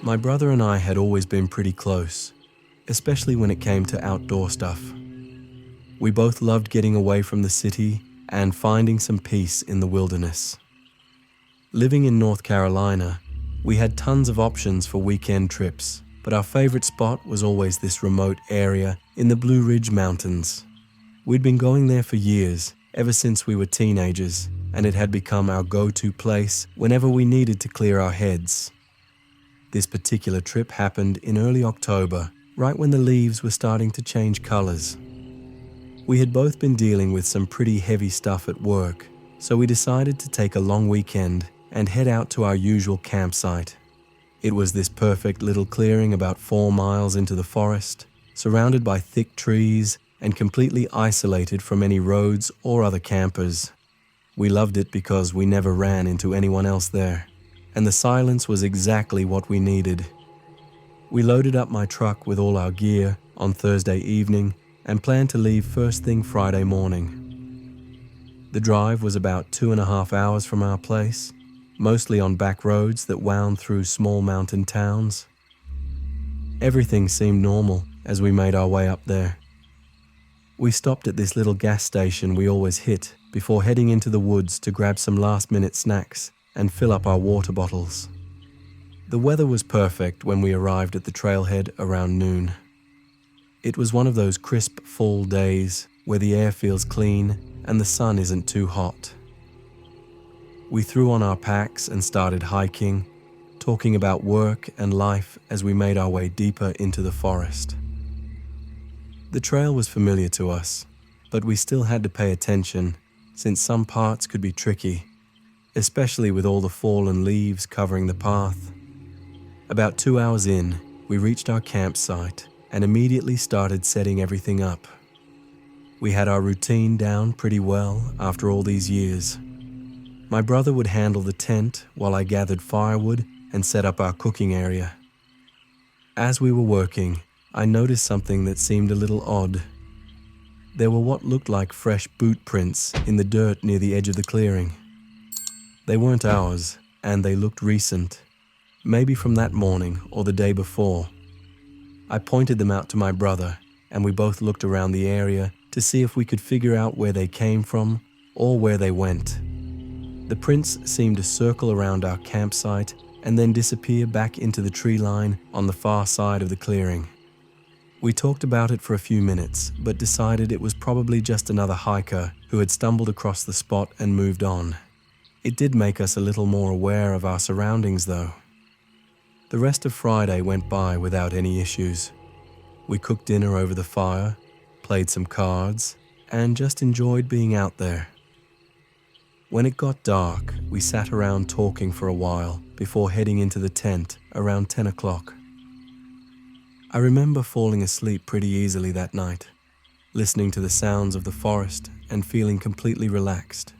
My brother and I had always been pretty close, especially when it came to outdoor stuff. We both loved getting away from the city and finding some peace in the wilderness. Living in North Carolina, we had tons of options for weekend trips, but our favorite spot was always this remote area in the Blue Ridge Mountains. We'd been going there for years, ever since we were teenagers, and it had become our go-to place whenever we needed to clear our heads. This particular trip happened in early October, right when the leaves were starting to change colors. We had both been dealing with some pretty heavy stuff at work, so we decided to take a long weekend and head out to our usual campsite. It was this perfect little clearing about 4 miles into the forest, surrounded by thick trees and completely isolated from any roads or other campers. We loved it because we never ran into anyone else there, and the silence was exactly what we needed. We loaded up my truck with all our gear on Thursday evening and planned to leave first thing Friday morning. The drive was about 2.5 hours from our place, mostly on back roads that wound through small mountain towns. Everything seemed normal as we made our way up there. We stopped at this little gas station we always hit before heading into the woods to grab some last-minute snacks and fill up our water bottles. The weather was perfect when we arrived at the trailhead around noon. It was one of those crisp fall days where the air feels clean and the sun isn't too hot. We threw on our packs and started hiking, talking about work and life as we made our way deeper into the forest. The trail was familiar to us, but we still had to pay attention since some parts could be tricky, especially with all the fallen leaves covering the path. About 2 hours in, we reached our campsite and immediately started setting everything up. We had our routine down pretty well after all these years. My brother would handle the tent while I gathered firewood and set up our cooking area. As we were working, I noticed something that seemed a little odd. There were what looked like fresh boot prints in the dirt near the edge of the clearing. They weren't ours, and they looked recent, maybe from that morning or the day before. I pointed them out to my brother, and we both looked around the area to see if we could figure out where they came from or where they went. The prints seemed to circle around our campsite and then disappear back into the tree line on the far side of the clearing. We talked about it for a few minutes, but decided it was probably just another hiker who had stumbled across the spot and moved on. It did make us a little more aware of our surroundings, though. The rest of Friday went by without any issues. We cooked dinner over the fire, played some cards, and just enjoyed being out there. When it got dark, we sat around talking for a while before heading into the tent around 10 o'clock. I remember falling asleep pretty easily that night, listening to the sounds of the forest and feeling completely relaxed.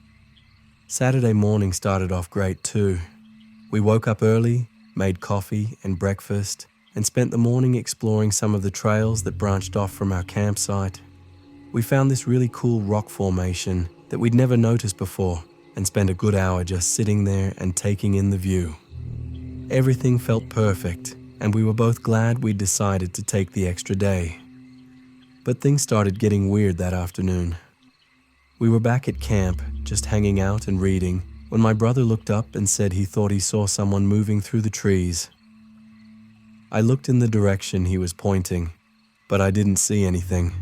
Saturday morning started off great too. We woke up early, made coffee and breakfast, and spent the morning exploring some of the trails that branched off from our campsite. We found this really cool rock formation that we'd never noticed before and spent a good hour just sitting there and taking in the view. Everything felt perfect, and we were both glad we'd decided to take the extra day. But things started getting weird that afternoon. We were back at camp, just hanging out and reading, when my brother looked up and said he thought he saw someone moving through the trees. I looked in the direction he was pointing, but I didn't see anything.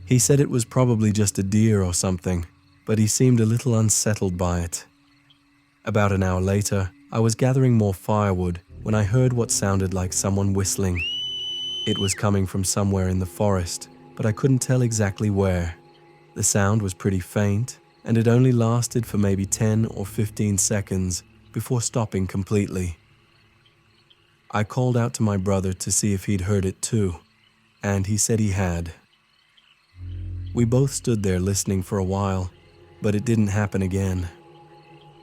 He said it was probably just a deer or something, but he seemed a little unsettled by it. About an hour later, I was gathering more firewood when I heard what sounded like someone whistling. It was coming from somewhere in the forest, but I couldn't tell exactly where. The sound was pretty faint, and it only lasted for maybe 10 or 15 seconds before stopping completely. I called out to my brother to see if he'd heard it too, and he said he had. We both stood there listening for a while, but it didn't happen again.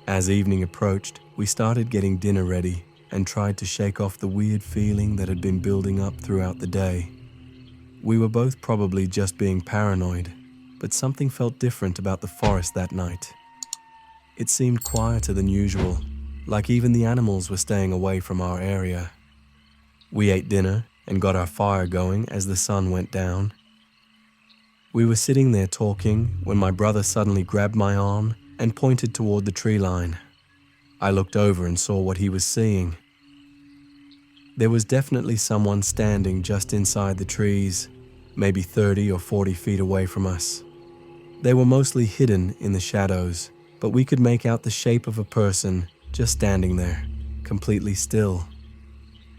As evening approached, we started getting dinner ready and tried to shake off the weird feeling that had been building up throughout the day. We were both probably just being paranoid, but something felt different about the forest that night. It seemed quieter than usual, like even the animals were staying away from our area. We ate dinner and got our fire going as the sun went down. We were sitting there talking when my brother suddenly grabbed my arm and pointed toward the tree line. I looked over and saw what he was seeing. There was definitely someone standing just inside the trees, maybe 30 or 40 feet away from us. They were mostly hidden in the shadows, but we could make out the shape of a person just standing there, completely still.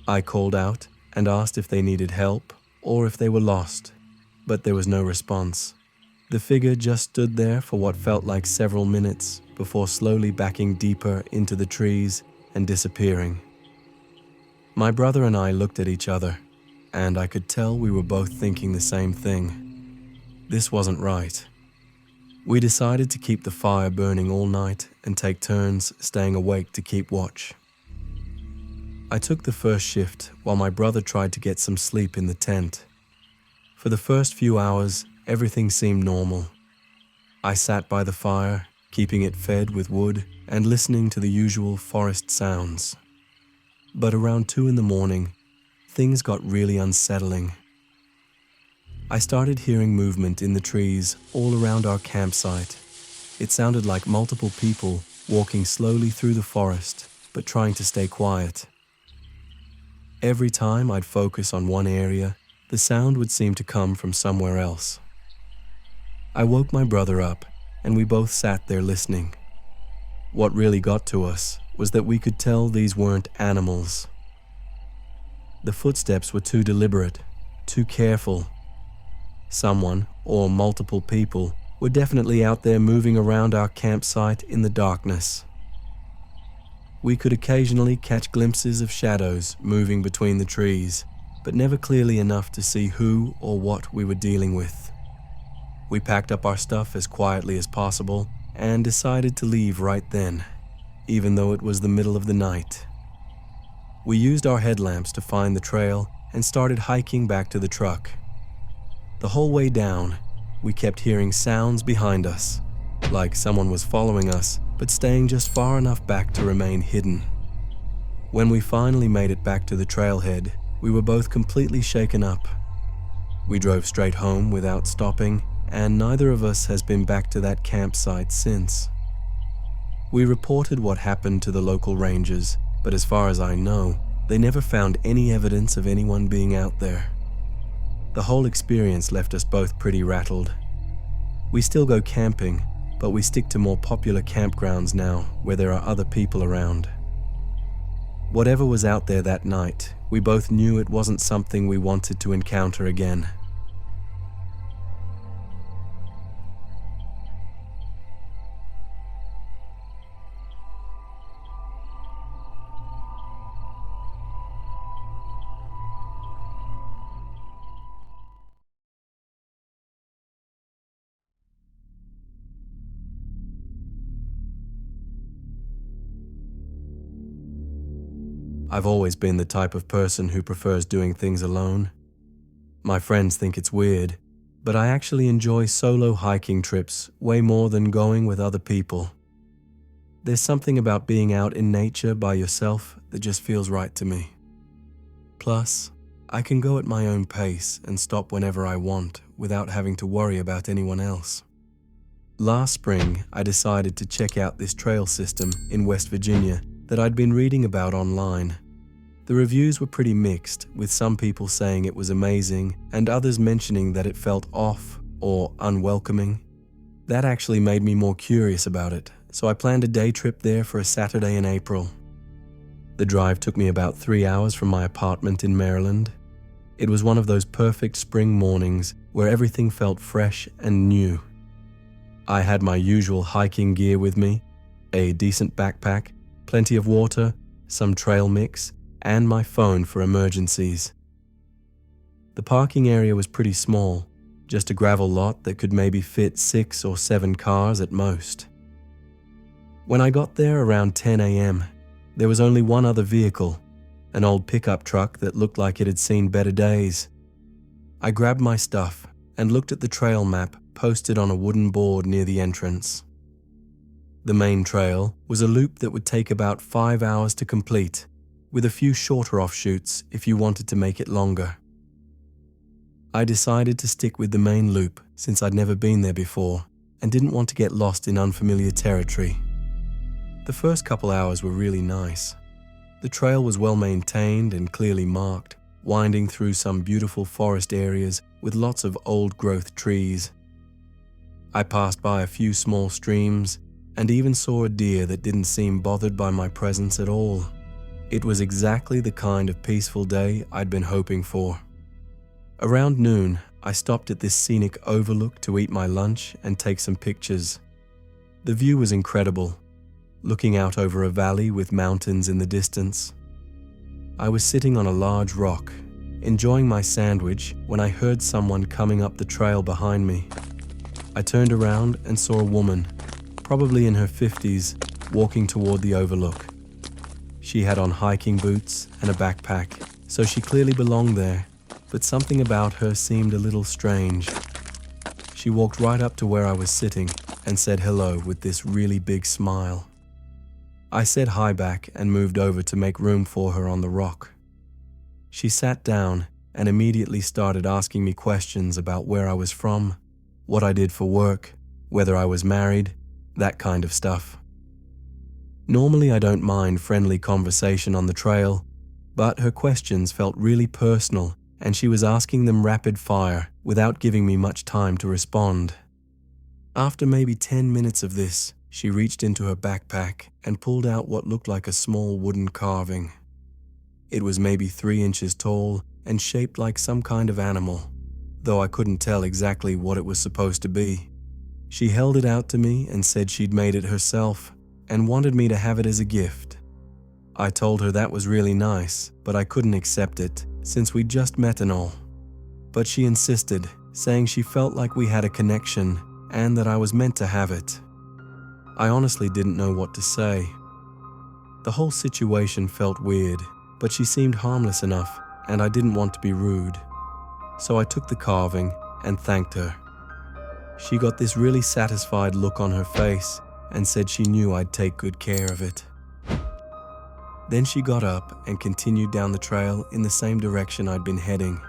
I called out and asked if they needed help or if they were lost, but there was no response. The figure just stood there for what felt like several minutes before slowly backing deeper into the trees and disappearing. My brother and I looked at each other, and I could tell we were both thinking the same thing. This wasn't right. We decided to keep the fire burning all night and take turns staying awake to keep watch. I took the first shift while my brother tried to get some sleep in the tent. For the first few hours, everything seemed normal. I sat by the fire, keeping it fed with wood and listening to the usual forest sounds. But around 2 in the morning, things got really unsettling. I started hearing movement in the trees all around our campsite. It sounded like multiple people walking slowly through the forest, but trying to stay quiet. Every time I'd focus on one area, the sound would seem to come from somewhere else. I woke my brother up, and we both sat there listening. What really got to us was that we could tell these weren't animals. The footsteps were too deliberate, too careful. Someone, or multiple people, were definitely out there moving around our campsite in the darkness. We could occasionally catch glimpses of shadows moving between the trees, but never clearly enough to see who or what we were dealing with. We packed up our stuff as quietly as possible and decided to leave right then, even though it was the middle of the night. We used our headlamps to find the trail and started hiking back to the truck. The whole way down, we kept hearing sounds behind us, like someone was following us, but staying just far enough back to remain hidden. When we finally made it back to the trailhead, we were both completely shaken up. We drove straight home without stopping, and neither of us has been back to that campsite since. We reported what happened to the local rangers, but as far as I know, they never found any evidence of anyone being out there. The whole experience left us both pretty rattled. We still go camping, but we stick to more popular campgrounds now where there are other people around. Whatever was out there that night, we both knew it wasn't something we wanted to encounter again. I've always been the type of person who prefers doing things alone. My friends think it's weird, but I actually enjoy solo hiking trips way more than going with other people. There's something about being out in nature by yourself that just feels right to me. Plus, I can go at my own pace and stop whenever I want without having to worry about anyone else. Last spring, I decided to check out this trail system in West Virginia that I'd been reading about online. The reviews were pretty mixed, with some people saying it was amazing and others mentioning that it felt off or unwelcoming. That actually made me more curious about it, so I planned a day trip there for a Saturday in April. The drive took me about 3 hours from my apartment in Maryland. It was one of those perfect spring mornings where everything felt fresh and new. I had my usual hiking gear with me, a decent backpack, plenty of water, some trail mix, and my phone for emergencies. The parking area was pretty small, just a gravel lot that could maybe fit 6 or 7 cars at most. When I got there around 10 a.m., there was only one other vehicle, an old pickup truck that looked like it had seen better days. I grabbed my stuff and looked at the trail map posted on a wooden board near the entrance. The main trail was a loop that would take about 5 hours to complete, with a few shorter offshoots if you wanted to make it longer. I decided to stick with the main loop since I'd never been there before and didn't want to get lost in unfamiliar territory. The first couple hours were really nice. The trail was well maintained and clearly marked, winding through some beautiful forest areas with lots of old-growth trees. I passed by a few small streams and even saw a deer that didn't seem bothered by my presence at all. It was exactly the kind of peaceful day I'd been hoping for. Around noon, I stopped at this scenic overlook to eat my lunch and take some pictures. The view was incredible, looking out over a valley with mountains in the distance. I was sitting on a large rock, enjoying my sandwich when I heard someone coming up the trail behind me. I turned around and saw a woman, probably in her 50s, walking toward the overlook. She had on hiking boots and a backpack, so she clearly belonged there, but something about her seemed a little strange. She walked right up to where I was sitting and said hello with this really big smile. I said hi back and moved over to make room for her on the rock. She sat down and immediately started asking me questions about where I was from, what I did for work, whether I was married, that kind of stuff. Normally I don't mind friendly conversation on the trail, but her questions felt really personal and she was asking them rapid fire without giving me much time to respond. After maybe 10 minutes of this, she reached into her backpack and pulled out what looked like a small wooden carving. It was maybe 3 inches tall and shaped like some kind of animal, though I couldn't tell exactly what it was supposed to be. She held it out to me and said she'd made it herself and wanted me to have it as a gift. I told her that was really nice, but I couldn't accept it since we'd just met and all. But she insisted, saying she felt like we had a connection and that I was meant to have it. I honestly didn't know what to say. The whole situation felt weird, but she seemed harmless enough and I didn't want to be rude. So I took the carving and thanked her. She got this really satisfied look on her face and said she knew I'd take good care of it. Then she got up and continued down the trail in the same direction I'd been heading.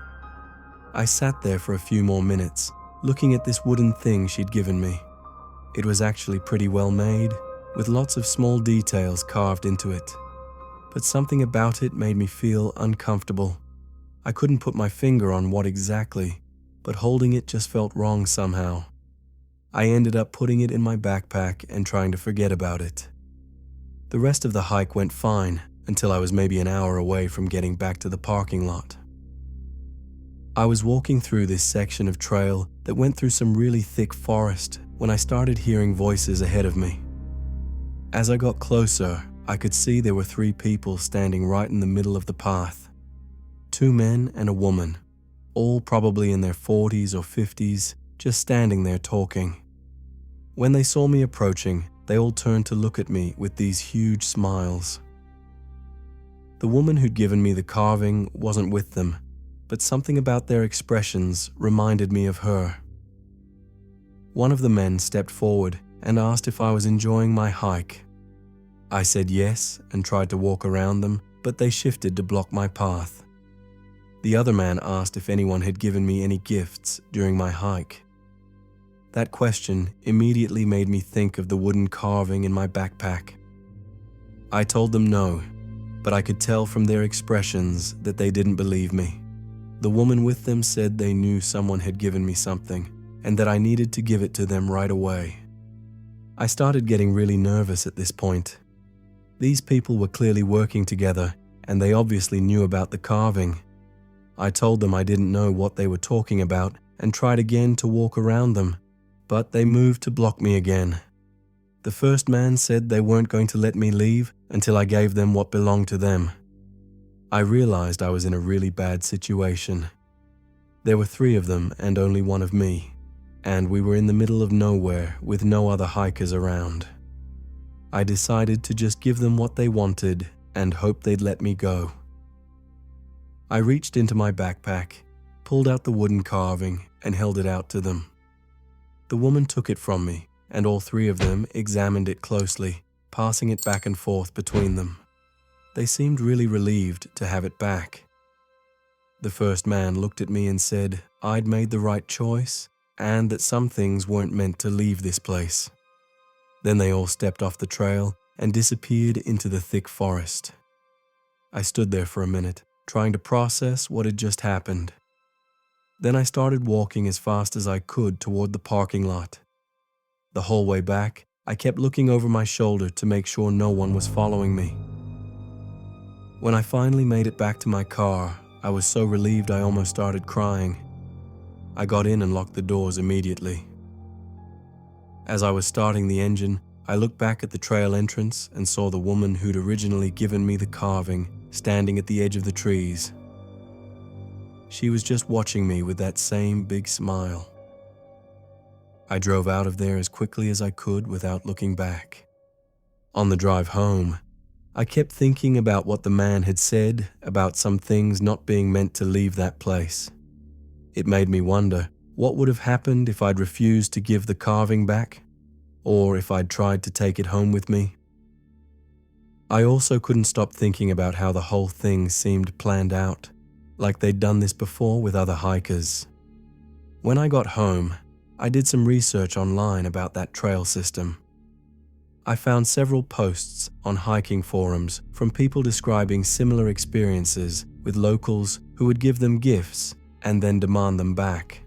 I sat there for a few more minutes, looking at this wooden thing she'd given me. It was actually pretty well made, with lots of small details carved into it. But something about it made me feel uncomfortable. I couldn't put my finger on what exactly, but holding it just felt wrong somehow. I ended up putting it in my backpack and trying to forget about it. The rest of the hike went fine until I was maybe an hour away from getting back to the parking lot. I was walking through this section of trail that went through some really thick forest when I started hearing voices ahead of me. As I got closer, I could see there were 3 people standing right in the middle of the path. 2 men and a woman, all probably in their 40s or 50s, just standing there talking. When they saw me approaching, they all turned to look at me with these huge smiles. The woman who'd given me the carving wasn't with them, but something about their expressions reminded me of her. One of the men stepped forward and asked if I was enjoying my hike. I said yes and tried to walk around them, but they shifted to block my path. The other man asked if anyone had given me any gifts during my hike. That question immediately made me think of the wooden carving in my backpack. I told them no, but I could tell from their expressions that they didn't believe me. The woman with them said they knew someone had given me something and that I needed to give it to them right away. I started getting really nervous at this point. These people were clearly working together and they obviously knew about the carving. I told them I didn't know what they were talking about and tried again to walk around them, but they moved to block me again. The first man said they weren't going to let me leave until I gave them what belonged to them. I realized I was in a really bad situation. There were 3 of them and only one of me, and we were in the middle of nowhere with no other hikers around. I decided to just give them what they wanted and hope they'd let me go. I reached into my backpack, pulled out the wooden carving, and held it out to them. The woman took it from me, and all 3 of them examined it closely, passing it back and forth between them. They seemed really relieved to have it back. The first man looked at me and said I'd made the right choice and that some things weren't meant to leave this place. Then they all stepped off the trail and disappeared into the thick forest. I stood there for a minute, trying to process what had just happened. Then I started walking as fast as I could toward the parking lot. The whole way back, I kept looking over my shoulder to make sure no one was following me. When I finally made it back to my car, I was so relieved I almost started crying. I got in and locked the doors immediately. As I was starting the engine, I looked back at the trail entrance and saw the woman who'd originally given me the carving standing at the edge of the trees. She was just watching me with that same big smile. I drove out of there as quickly as I could without looking back. On the drive home, I kept thinking about what the man had said about some things not being meant to leave that place. It made me wonder what would have happened if I'd refused to give the carving back, or if I'd tried to take it home with me. I also couldn't stop thinking about how the whole thing seemed planned out, like they'd done this before with other hikers. When I got home, I did some research online about that trail system. I found several posts on hiking forums from people describing similar experiences with locals who would give them gifts and then demand them back.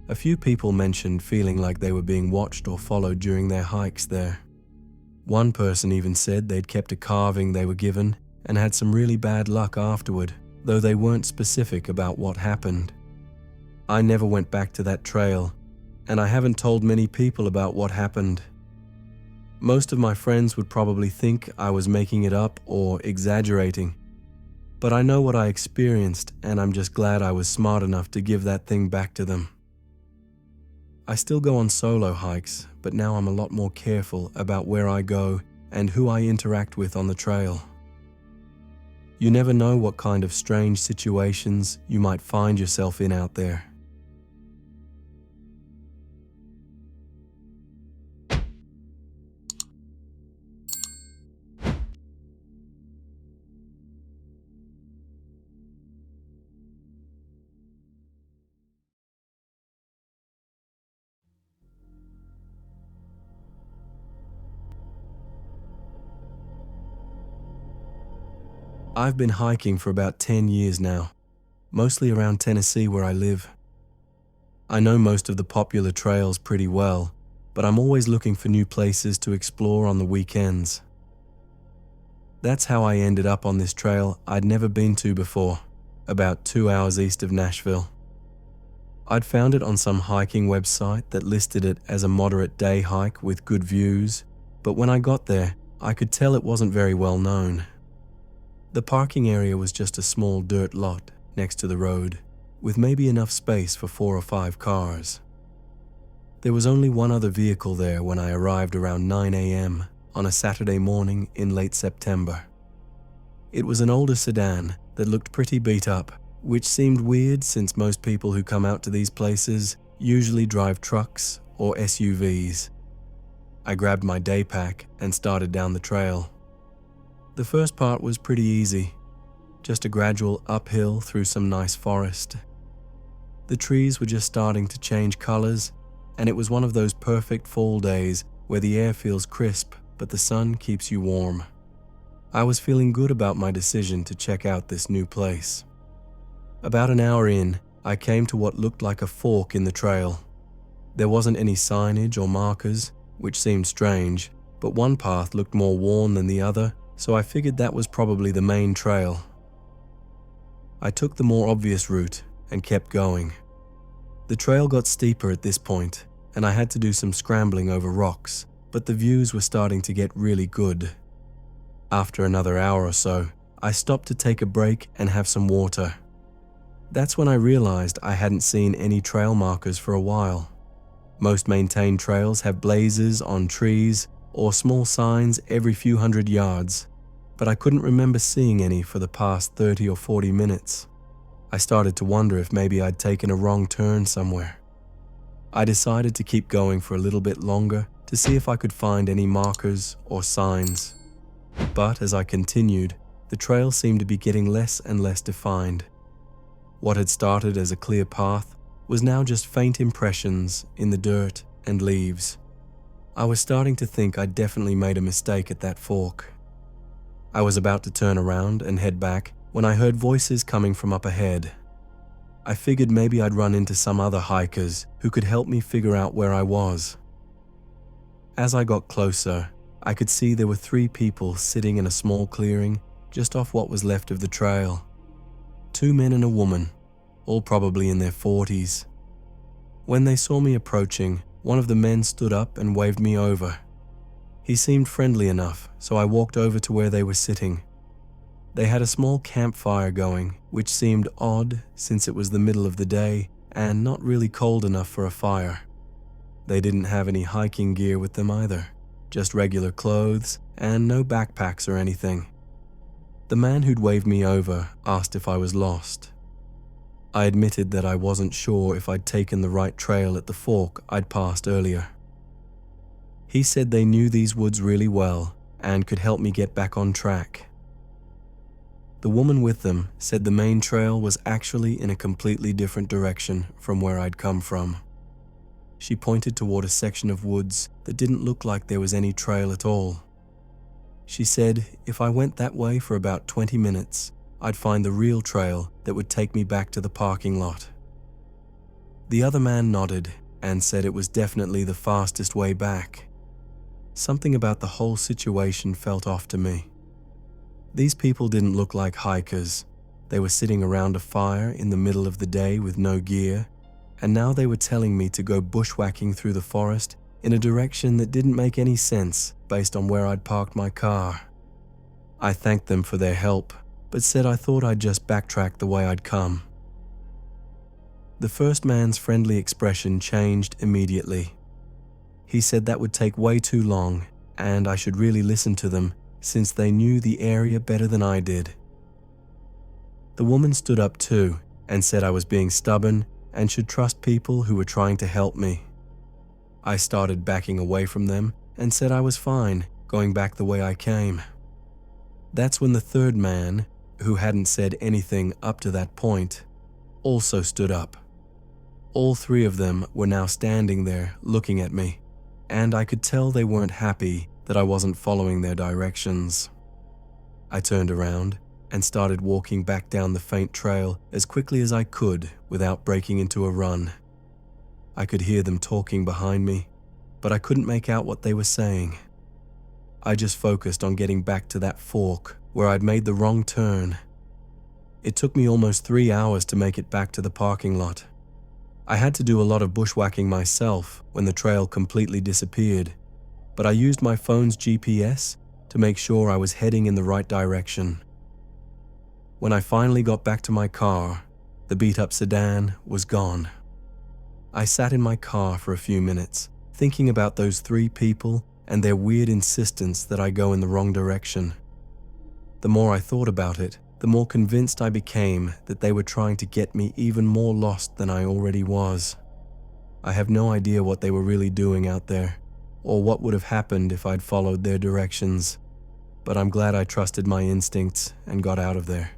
A few people mentioned feeling like they were being watched or followed during their hikes there. One person even said they'd kept a carving they were given and had some really bad luck afterward, though they weren't specific about what happened. I never went back to that trail, and I haven't told many people about what happened. Most of my friends would probably think I was making it up or exaggerating, but I know what I experienced, and I'm just glad I was smart enough to give that thing back to them. I still go on solo hikes, but now I'm a lot more careful about where I go and who I interact with on the trail. You never know what kind of strange situations you might find yourself in out there. I've been hiking for about 10 years now, mostly around Tennessee where I live. I know most of the popular trails pretty well, but I'm always looking for new places to explore on the weekends. That's how I ended up on this trail I'd never been to before, about 2 hours east of Nashville. I'd found it on some hiking website that listed it as a moderate day hike with good views, but when I got there, I could tell it wasn't very well known. The parking area was just a small dirt lot next to the road, with maybe enough space for 4 or 5 cars. There was only one other vehicle there when I arrived around 9 a.m. on a Saturday morning in late September. It was an older sedan that looked pretty beat up, which seemed weird since most people who come out to these places usually drive trucks or SUVs. I grabbed my day pack and started down the trail. The first part was pretty easy, just a gradual uphill through some nice forest. The trees were just starting to change colors, and it was one of those perfect fall days where the air feels crisp but the sun keeps you warm. I was feeling good about my decision to check out this new place. About an hour in, I came to what looked like a fork in the trail. There wasn't any signage or markers, which seemed strange, but one path looked more worn than the other, so I figured that was probably the main trail. I took the more obvious route and kept going. The trail got steeper at this point, and I had to do some scrambling over rocks, but the views were starting to get really good. After another hour or so, I stopped to take a break and have some water. That's when I realized I hadn't seen any trail markers for a while. Most maintained trails have blazes on trees or small signs every few hundred yards, but I couldn't remember seeing any for the past 30 or 40 minutes. I started to wonder if maybe I'd taken a wrong turn somewhere. I decided to keep going for a little bit longer to see if I could find any markers or signs. But as I continued, the trail seemed to be getting less and less defined. What had started as a clear path was now just faint impressions in the dirt and leaves. I was starting to think I'd definitely made a mistake at that fork. I was about to turn around and head back when I heard voices coming from up ahead. I figured maybe I'd run into some other hikers who could help me figure out where I was. As I got closer, I could see there were 3 people sitting in a small clearing just off what was left of the trail. 2 men and a woman, all probably in their 40s. When they saw me approaching, one of the men stood up and waved me over. He seemed friendly enough, so I walked over to where they were sitting. They had a small campfire going, which seemed odd since it was the middle of the day and not really cold enough for a fire. They didn't have any hiking gear with them either, just regular clothes and no backpacks or anything. The man who'd waved me over asked if I was lost. I admitted that I wasn't sure if I'd taken the right trail at the fork I'd passed earlier. He said they knew these woods really well and could help me get back on track. The woman with them said the main trail was actually in a completely different direction from where I'd come from. She pointed toward a section of woods that didn't look like there was any trail at all. She said if I went that way for about 20 minutes, I'd find the real trail that would take me back to the parking lot. The other man nodded and said it was definitely the fastest way back. Something about the whole situation felt off to me. These people didn't look like hikers. They were sitting around a fire in the middle of the day with no gear, and now they were telling me to go bushwhacking through the forest in a direction that didn't make any sense based on where I'd parked my car. I thanked them for their help, but said I thought I'd just backtrack the way I'd come. The first man's friendly expression changed immediately. He said that would take way too long, and I should really listen to them since they knew the area better than I did. The woman stood up too and said I was being stubborn and should trust people who were trying to help me. I started backing away from them and said I was fine, going back the way I came. That's when the third man, who hadn't said anything up to that point, also stood up. All 3 of them were now standing there looking at me, and I could tell they weren't happy that I wasn't following their directions. I turned around and started walking back down the faint trail as quickly as I could without breaking into a run. I could hear them talking behind me, but I couldn't make out what they were saying. I just focused on getting back to that fork where I'd made the wrong turn. It took me almost 3 hours to make it back to the parking lot. I had to do a lot of bushwhacking myself when the trail completely disappeared, but I used my phone's GPS to make sure I was heading in the right direction. When I finally got back to my car, the beat-up sedan was gone. I sat in my car for a few minutes, thinking about those 3 people and their weird insistence that I go in the wrong direction. The more I thought about it, the more convinced I became that they were trying to get me even more lost than I already was. I have no idea what they were really doing out there, or what would have happened if I'd followed their directions, but I'm glad I trusted my instincts and got out of there.